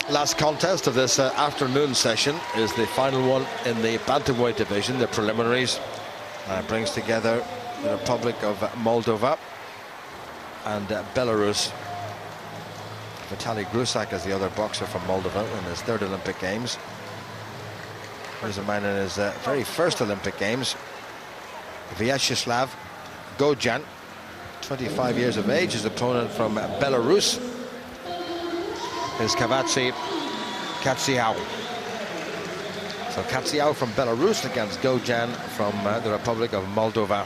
Last contest of this afternoon session is the final one in the bantamweight division, the preliminaries. Brings together the Republic of Moldova and Belarus. Vitaly Grusak is the other boxer from Moldova in his third Olympic Games. Here's a man in his very first Olympic Games, Vyacheslav Goyan, 25 years of age. His opponent from Belarus is Havaz Hацigov. So Hацigov from Belarus against Goyan from the Republic of Moldova.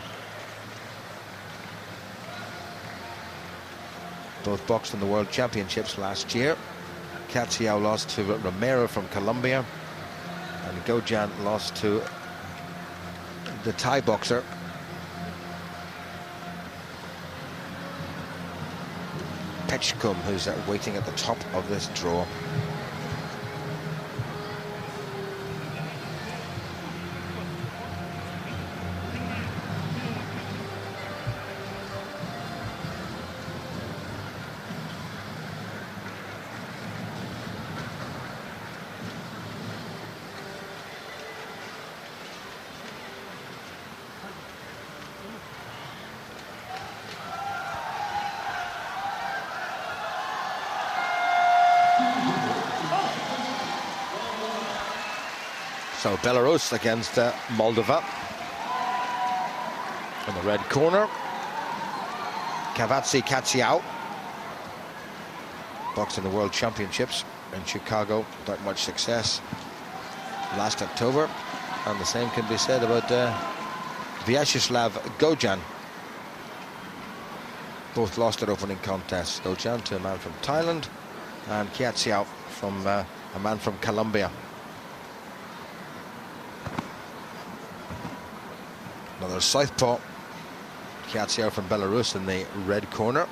Both boxed in the World Championships last year. Hацigov lost to Romero from Colombia, and Goyan lost to the Thai boxer Pechkum, who's waiting at the top of this draw. So Belarus against Moldova. In the red corner, Havaz Hацigov, boxed in the World Championships in Chicago without much success last October. And the same can be said about Vyacheslav Goyan. Both lost their opening contests. Goyan to a man from Thailand, and Hацigov from a man from Colombia. Another southpaw, Hацigov from Belarus in the red corner.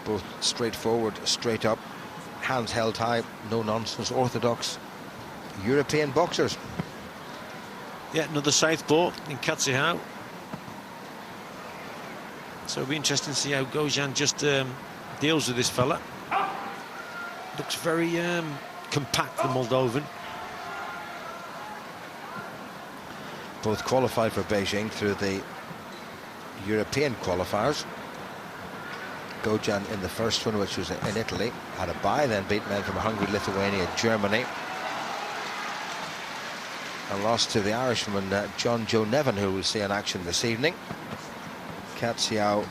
Both straightforward, straight up, hands held high, no nonsense, orthodox European boxers. Yeah, another southpaw in Hацigov. So it'll be interesting to see how Goyan just deals with this fella. Looks very compact, the Moldovan. Both qualified for Beijing through the European qualifiers. Goyan in the first one, which was in Italy, had a bye, then beat men from Hungary, Lithuania, Germany, and lost to the Irishman John Joe Nevin, who we'll see in action this evening. Hацigov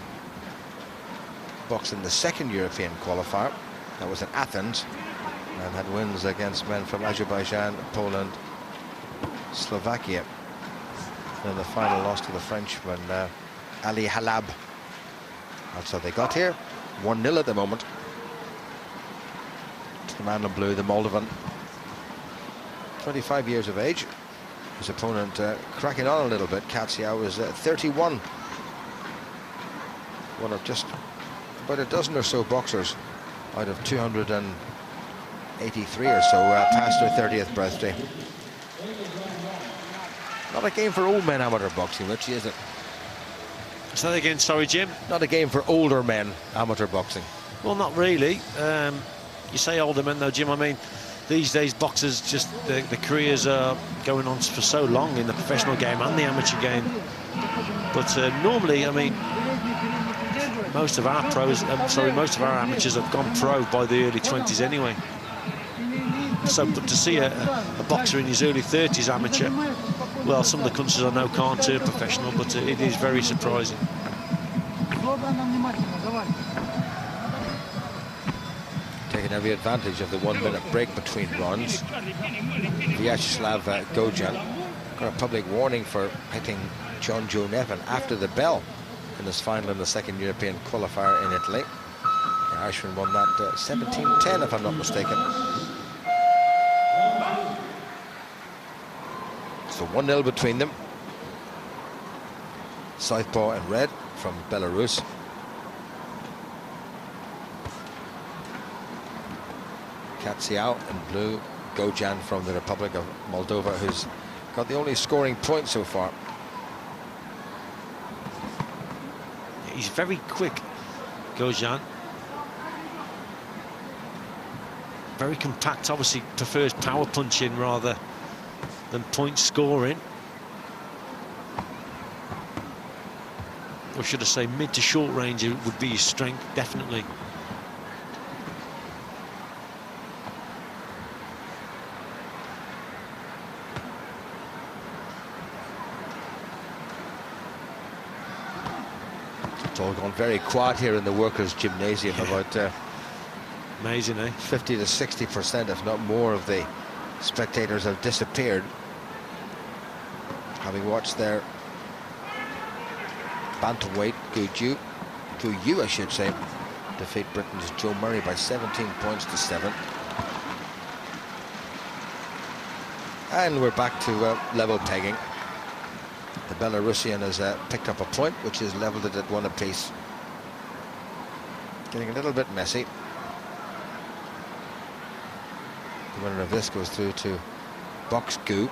boxed in the second European qualifier, that was in Athens, and had wins against men from Azerbaijan, Poland, Slovakia. And the final loss to the Frenchman Ali Halab. That's how they got here. 1-0 at the moment. The man in blue, the Moldovan, 25 years of age. His opponent cracking on a little bit. Hацigov is 31. One of just about a dozen or so boxers out of 283 or so past their 30th birthday. Not a game for old men amateur boxing, Richie, is it? Say that again, sorry, Jim. Not a game for older men amateur boxing. Well, not really. You say older men, though, Jim. I mean, these days boxers just the careers are going on for so long in the professional game and the amateur game. But normally, I mean, most of our pros, most of our amateurs have gone pro by the early 20s anyway. So, but to see a boxer in his early 30s amateur, well, some of the countries I know can't turn professional, but it is very surprising. Taking every advantage of the 1-minute break between rounds. Vyacheslav Goyan got a public warning for hitting John Joe Nevin after the bell in his final in the second European qualifier in Italy. The Irishman won that 17-10, if I'm not mistaken. So 1-0 between them. Southpaw in red from Belarus. Hацigov in blue. Goyan from the Republic of Moldova, who's got the only scoring point so far He's very quick, Goyan. Very compact, obviously prefers power punching rather than point scoring. Or should I say mid to short range would be his strength, definitely. It's all gone very quiet here in the workers' gymnasium. About amazing, eh? 50 to 60%, if not more, of the spectators have disappeared, having watched their bantamweight Guyu, I should say, defeat Britain's Joe Murray by 17 points to 7. And we're back to level pegging. The Belarusian has picked up a point, which is leveled it at 1 apiece. Getting a little bit messy. The winner of this goes through to Box Gu.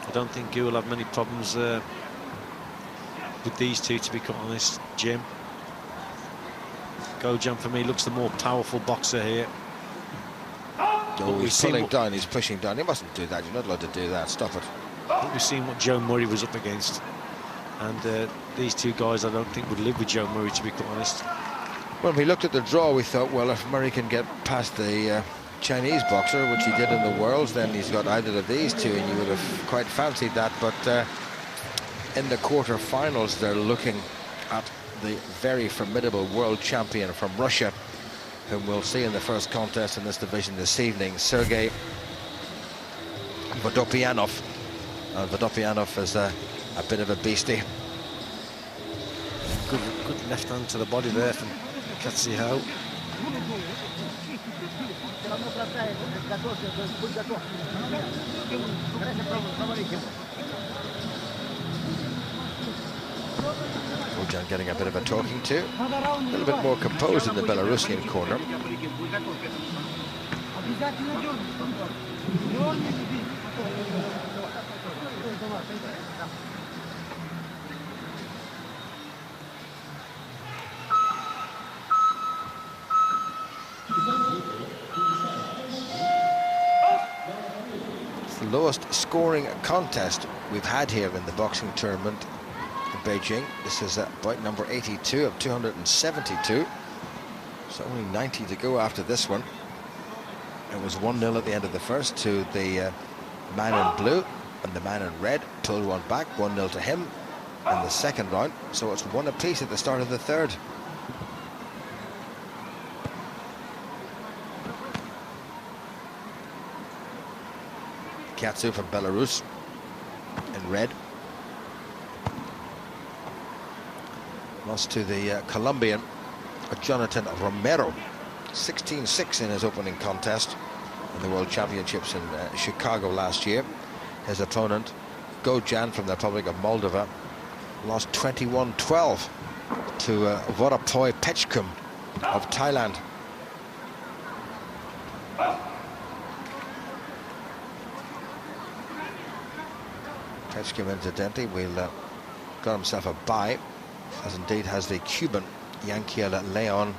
I don't think Gu will have many problems with these two, to be quite honest, Jim. Goyan, for me, looks the more powerful boxer here. Oh, he's pulling down, he's pushing down. He mustn't do that. You're not allowed to do that. Stop it. I think we've seen what Joe Murray was up against. And these two guys, I don't think, would live with Joe Murray, to be quite honest. When we looked at the draw, we thought, well, if Murray can get past the Chinese boxer, which he did in the Worlds, then he's got either of these two, and you would have quite fancied that. But in the quarter-finals, they're looking at the very formidable world champion from Russia, whom we'll see in the first contest in this division this evening, Sergei Vodopianov. Vodopianov is a bit of a beastie. Good left hand to the body there from Hachigov. Goyan getting a bit of a talking to. A little bit more composed in the Belarusian corner. It's the lowest scoring contest we've had here in the boxing tournament in Beijing. This is bout number 82 of 272. So only 90 to go after this one. It was 1-0 at the end of the first to the man in blue, and the man in red pulled one back, 1-0 to him in the second round. So it's 1 apiece at the start of the third. Katsu from Belarus in red. Lost to the Colombian Jonathan Romero, 16-6 in his opening contest in the World Championships in Chicago last year. His opponent, Goyan from the Republic of Moldova, lost 21-12 to Vorapoi Pechkum of Thailand. Pechkum, incidentally, got himself a bye, as indeed has the Cuban Yanquiel Leon.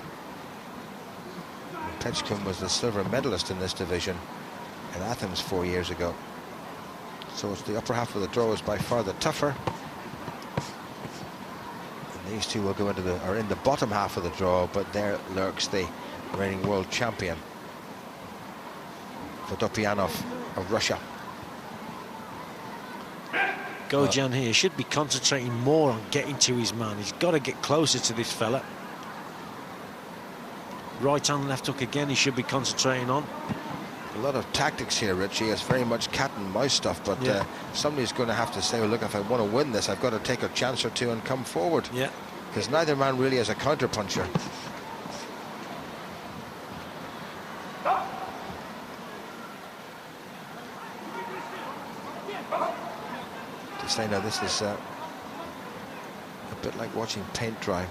Pechkum was the silver medalist in this division in Athens 4 years ago. So it's the upper half of the draw is by far the tougher. And these two will go into are in the bottom half of the draw, but there lurks the reigning world champion, Vodopianov of Russia. Goyan here should be concentrating more on getting to his man. He's got to get closer to this fella. Right hand, left hook again, he should be concentrating on. A lot of tactics here, Richie. It's very much cat and mouse stuff, but yeah. Somebody's going to have to say, well, look, if I want to win this, I've got to take a chance or two and come forward. Yeah. Because neither man really is a counter-puncher. To say now, this is a bit like watching paint dry.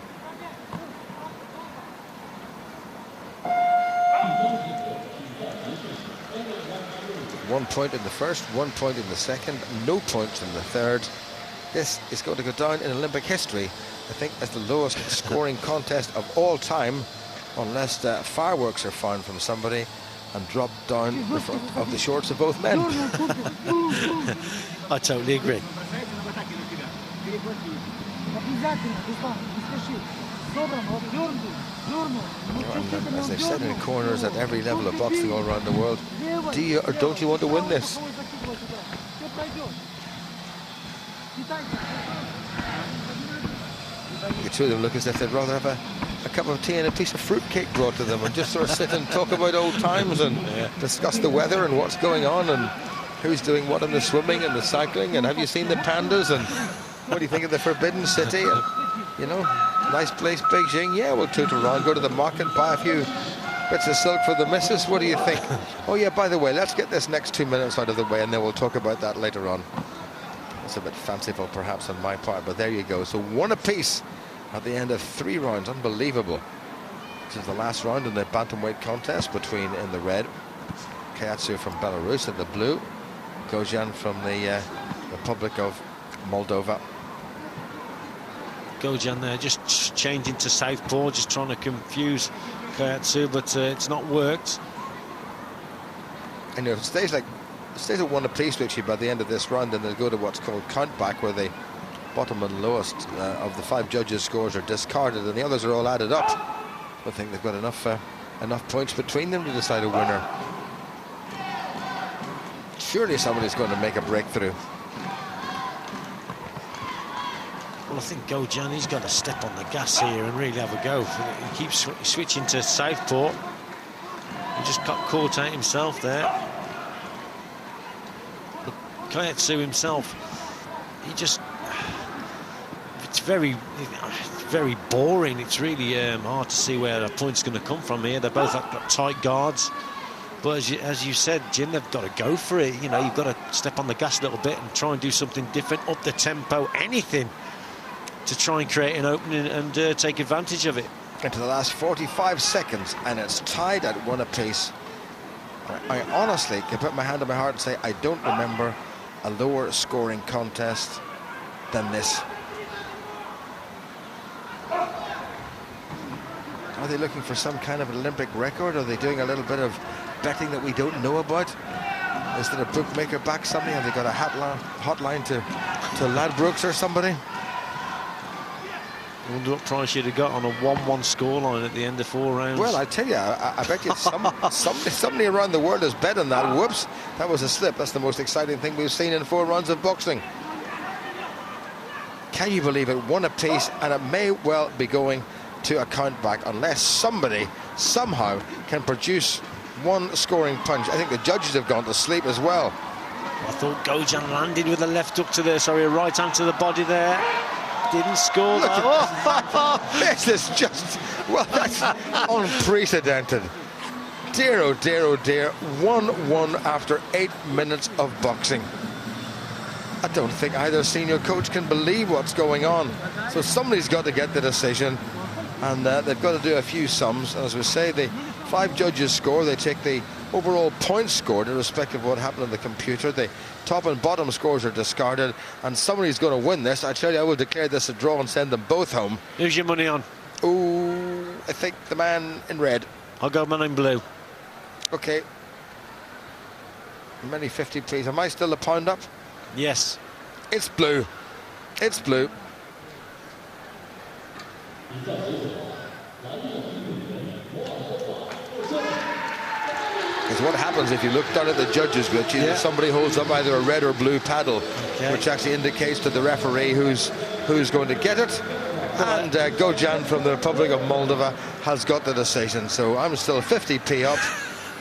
1 point in the first, 1 point in the second, no points in the third. This is going to go down in Olympic history, I think, as the lowest scoring contest of all time, unless fireworks are found from somebody and dropped down the front of the shorts of both men. I totally agree. And as they've said in corners at every level of boxing all around the world, do you or don't you want to win this? The two of them look as if they'd rather have a cup of tea and a piece of fruitcake brought to them and just sort of sit and talk about old times and discuss the weather and what's going on and who's doing what in the swimming and the cycling, and have you seen the pandas, and what do you think of the Forbidden City, and, you know, nice place, Beijing. Yeah, we'll toot around, go to the market, buy a few bits of silk for the missus. What do you think? Oh yeah, by the way, let's get this next 2 minutes out of the way and then we'll talk about that later on. It's a bit fanciful perhaps on my part, but there you go. So 1 apiece at the end of 3 rounds. Unbelievable. This is the last round in the bantamweight contest between, in the red, Kayatsu from Belarus, in the blue, Goyan from the Republic of Moldova. Goyan there just changing to southpaw, just trying to confuse Kayatsu, but it's not worked. And it stays at 1 apiece, Richie, by the end of this round, and they'll go to what's called count back, where the bottom and lowest of the 5 judges' scores are discarded and the others are all added up. I think they've got enough points between them to decide a winner. Surely somebody's going to make a breakthrough. Well, I think Goyan, he's got to step on the gas here and really have a go. He keeps switching to southpaw. He just got caught out himself there. But Kayatsu himself, he just... It's very boring. It's really hard to see where a point's going to come from here. They're both got tight guards. But as you said, Jim, they've got to go for it. You know, you've got to step on the gas a little bit and try and do something different, up the tempo, anything to try and create an opening and take advantage of it. Into the last 45 seconds, and it's tied at 1 apiece. I honestly can put my hand on my heart and say I don't remember a lower scoring contest than this. Are they looking for some kind of Olympic record? Are they doing a little bit of betting that we don't know about? Is there a bookmaker back somebody? Have they got a hotline to Ladbrokes or somebody? I wonder what price you'd have got on a 1-1 scoreline at the end of 4 rounds. Well, I tell you, I bet you somebody around the world has bet on that. Whoops, that was a slip. That's the most exciting thing we've seen in 4 rounds of boxing. Can you believe it? 1 apiece, and it may well be going to a count back unless somebody somehow can produce 1 scoring punch. I think the judges have gone to sleep as well. I thought Goyan landed with a left hook to a right hand to the body there. Didn't score. This is just, well, that's unprecedented. Dear, oh dear, oh dear. 1-1 after 8 minutes of boxing. I don't think either senior coach can believe what's going on. So somebody's got to get the decision, and they've got to do a few sums. And as we say, the 5 judges score. They take the overall points scored, irrespective of what happened on the computer. The top and bottom scores are discarded, and somebody's going to win this. I tell you, I will declare this a draw and send them both home. Who's your money on? Ooh, I think the man in red. I'll go man in blue. Okay. Many 50, please. Am I still a pound up? Yes. It's blue. It's blue. Because what happens if you look down at the judges, Richie, somebody holds up either a red or blue paddle, which actually indicates to the referee who's going to get it. And Goyan from the Republic of Moldova has got the decision. So I'm still 50p up.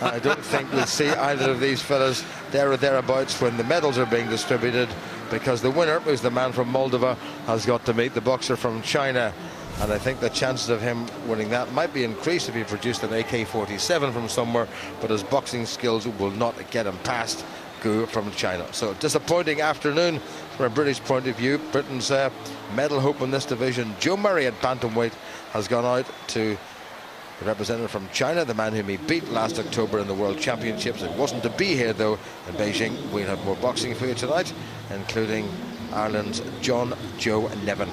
I don't think we'll see either of these fellas there or thereabouts when the medals are being distributed, because the winner, who's the man from Moldova, has got to meet the boxer from China. And I think the chances of him winning that might be increased if he produced an AK-47 from somewhere, but his boxing skills will not get him past Gu from China. So disappointing afternoon from a British point of view. Britain's medal hope in this division, Joe Murray at bantamweight, has gone out to the representative from China, the man whom he beat last October in the World Championships. It wasn't to be here, though, in Beijing. We'll have more boxing for you tonight, including Ireland's John Joe Nevin.